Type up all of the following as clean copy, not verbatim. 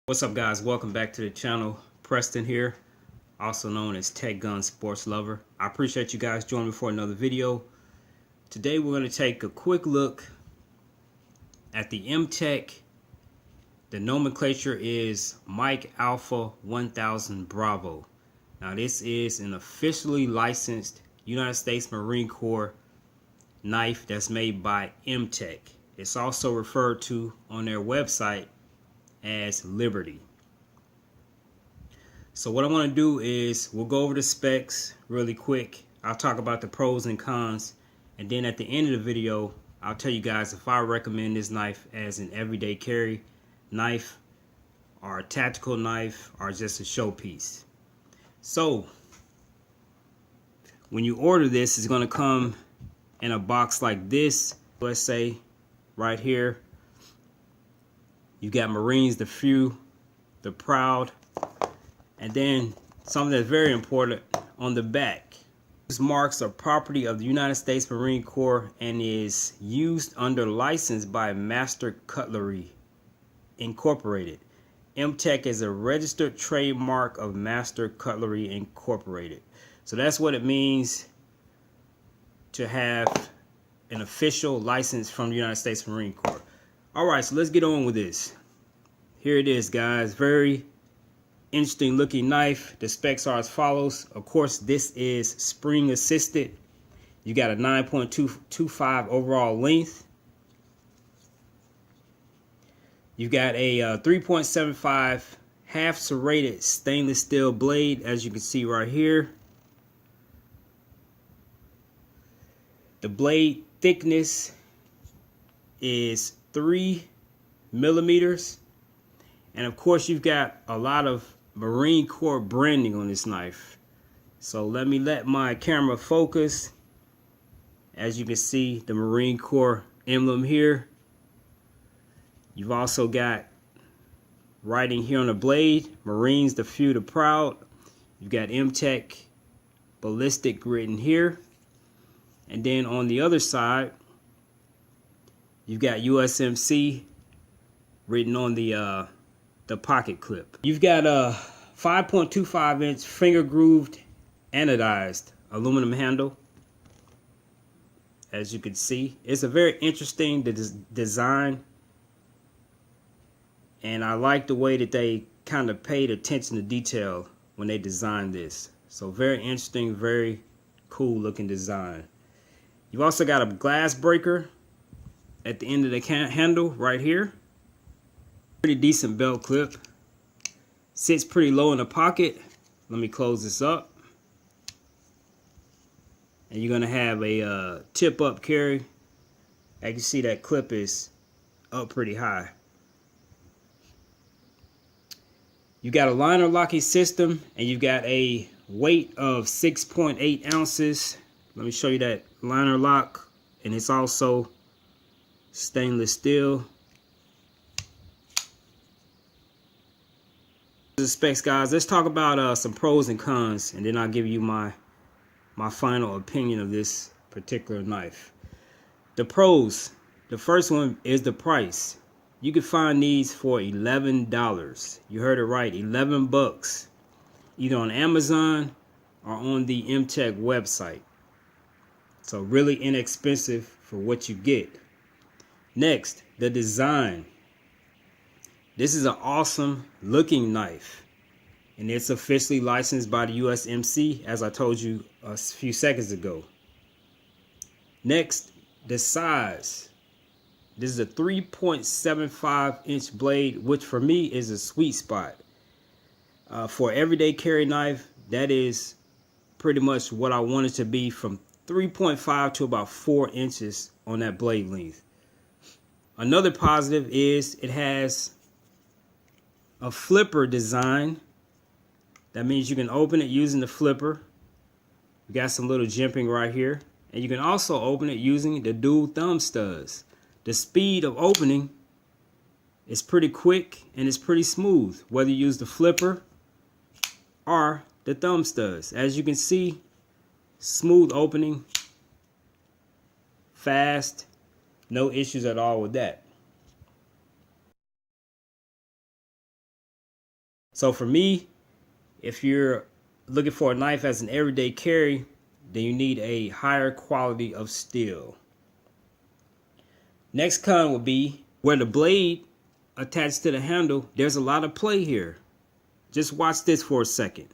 What's up, guys? Welcome back to the channel. Preston here, also known as Tech Gun Sports Lover. I appreciate you guys joining me for another video. Today we're going to take a quick look at the MTech. The nomenclature is Mike Alpha 1000 Bravo. Now this is an officially licensed United States Marine Corps knife that's made by MTech. It's also referred to on their website as Liberty. So what I want to do is we'll go over the specs really quick. I'll talk about the pros and cons, and then at the end of the video I'll tell you guys if I recommend this knife as an everyday carry knife or a tactical knife or just a showpiece. So when you order this, it's going to come in a box like this. Let's say right here you got Marines, the few, the proud, and then something that's very important on the back. These marks are property of the United States Marine Corps and is used under license by Master Cutlery Incorporated. MTech is a registered trademark of Master Cutlery Incorporated. So that's what it means to have an official license from the United States Marine Corps. Alright, so let's get on with this. Here it is, guys. Very interesting looking knife. The specs are as follows. Of course, this is spring assisted. You got a 9.225 overall length. You've got a 3.75 half serrated stainless steel blade, as you can see right here. The blade thickness is 3 millimeters, and of course you've got a lot of Marine Corps branding on this knife. So let my camera focus. As you can see, the Marine Corps emblem here. You've also got writing here on the blade, Marines, the few, the proud. You've got MTech ballistic written here. And then on the other side, you've got USMC written on the pocket clip. You've got a 5.25 inch finger grooved anodized aluminum handle. As you can see, it's a very interesting design, and I like the way that they kind of paid attention to detail when they designed this. So very interesting, very cool looking design. You've also got a glass breaker at the end of the handle right here. Pretty decent belt clip. Sits pretty low in the pocket. Let me close this up. And you're going to have a tip up carry. As you can see, that clip is up pretty high. You got a liner locking system, and you've got a weight of 6.8 ounces. Let me show you that liner lock, and it's also stainless steel. The specs, guys. Let's talk about some pros and cons, and then I'll give you my final opinion of this particular knife. The pros. The first one is the price. You can find these for $11. You heard it right, 11 bucks, either on Amazon or on the MTech website. So really inexpensive for what you get. Next, the design. This is an awesome looking knife, and it's officially licensed by the USMC, as I told you a few seconds ago. Next, the size. This is a 3.75 inch blade, which for me is a sweet spot. For everyday carry knife, that is pretty much what I want it to be, from 3.5 to about 4 inches on that blade length. Another positive is it has a flipper design. That means you can open it using the flipper. You got some little jimping right here, and you can also open it using the dual thumb studs. The speed of opening is pretty quick and it's pretty smooth, whether you use the flipper or the thumb studs. As you can see, smooth opening, fast, no issues at all with that. So for me, if you're looking for a knife as an everyday carry, then you need a higher quality of steel. Next con would be where the blade attached to the handle, there's a lot of play here. Just watch this for a second.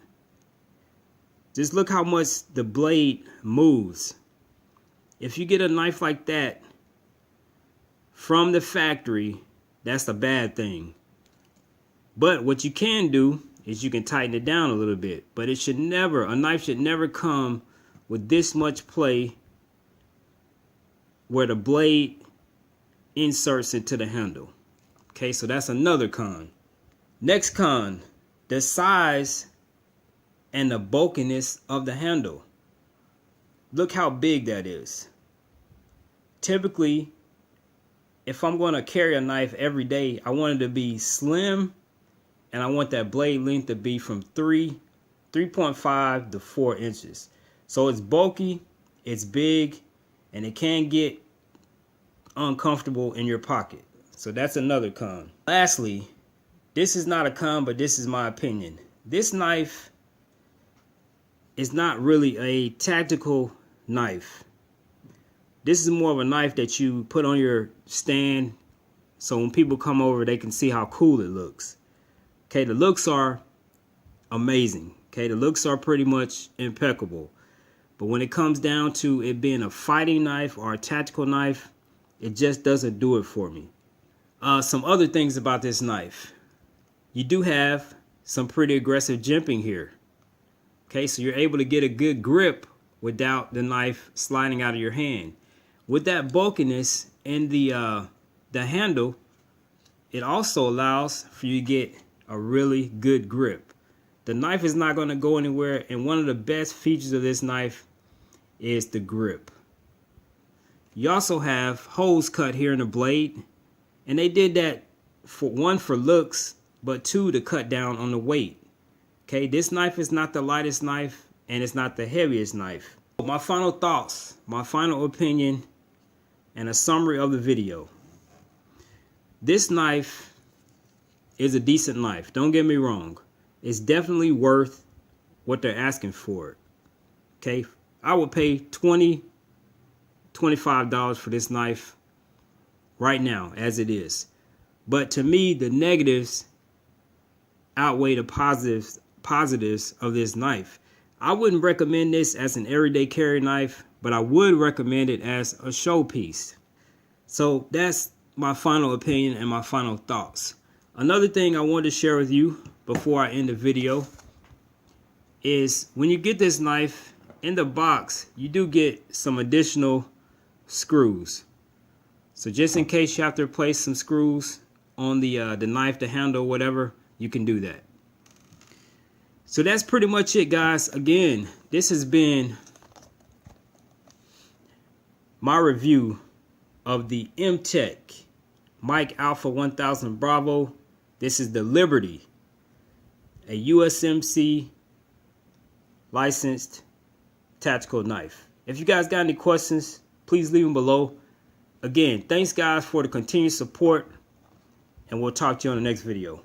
Just look how much the blade moves. If you get a knife like that from the factory, that's a bad thing. But what you can do is you can tighten it down a little bit. But it should never, a knife should never come with this much play where the blade inserts into the handle. Okay, so that's another con. Next con, the size and the bulkiness of the handle. Look how big that is. Typically, if I'm going to carry a knife every day, I want it to be slim, and I want that blade length to be from 3.5 to 4 inches. So it's bulky, it's big, and it can get uncomfortable in your pocket. So that's another con. Lastly, this is not a con, but this is my opinion. This knife is not really a tactical knife. This is more of a knife that you put on your stand so when people come over, they can see how cool it looks. Okay, the looks are amazing. Okay, the looks are pretty much impeccable. But when it comes down to it being a fighting knife or a tactical knife, it just doesn't do it for me. Some other things about this knife. You do have some pretty aggressive jimping here. Okay, so you're able to get a good grip without the knife sliding out of your hand. With that bulkiness in the handle, it also allows for you to get a really good grip. The knife is not going to go anywhere, and one of the best features of this knife is the grip. You also have holes cut here in the blade, and they did that for one, for looks, but two, to cut down on the weight. Okay, this knife is not the lightest knife, and it's not the heaviest knife. My final thoughts, my final opinion, and a summary of the video. This knife is a decent knife. Don't get me wrong. It's definitely worth what they're asking for it. Okay, I would pay $20, $25 for this knife right now as it is. But to me, the negatives outweigh the positives of this knife. I wouldn't recommend this as an everyday carry knife, but I would recommend it as a showpiece. So that's my final opinion and my final thoughts. Another thing I wanted to share with you before I end the video is when you get this knife in the box, you do get some additional screws. So just in case you have to replace some screws on the knife, the handle, whatever, you can do that. So that's pretty much it, guys. Again, this has been my review of the M-Tech Mike Alpha 1000 Bravo. This is the Liberty, a USMC licensed tactical knife. If you guys got any questions, please leave them below. Again, thanks guys for the continued support, and we'll talk to you on the next video.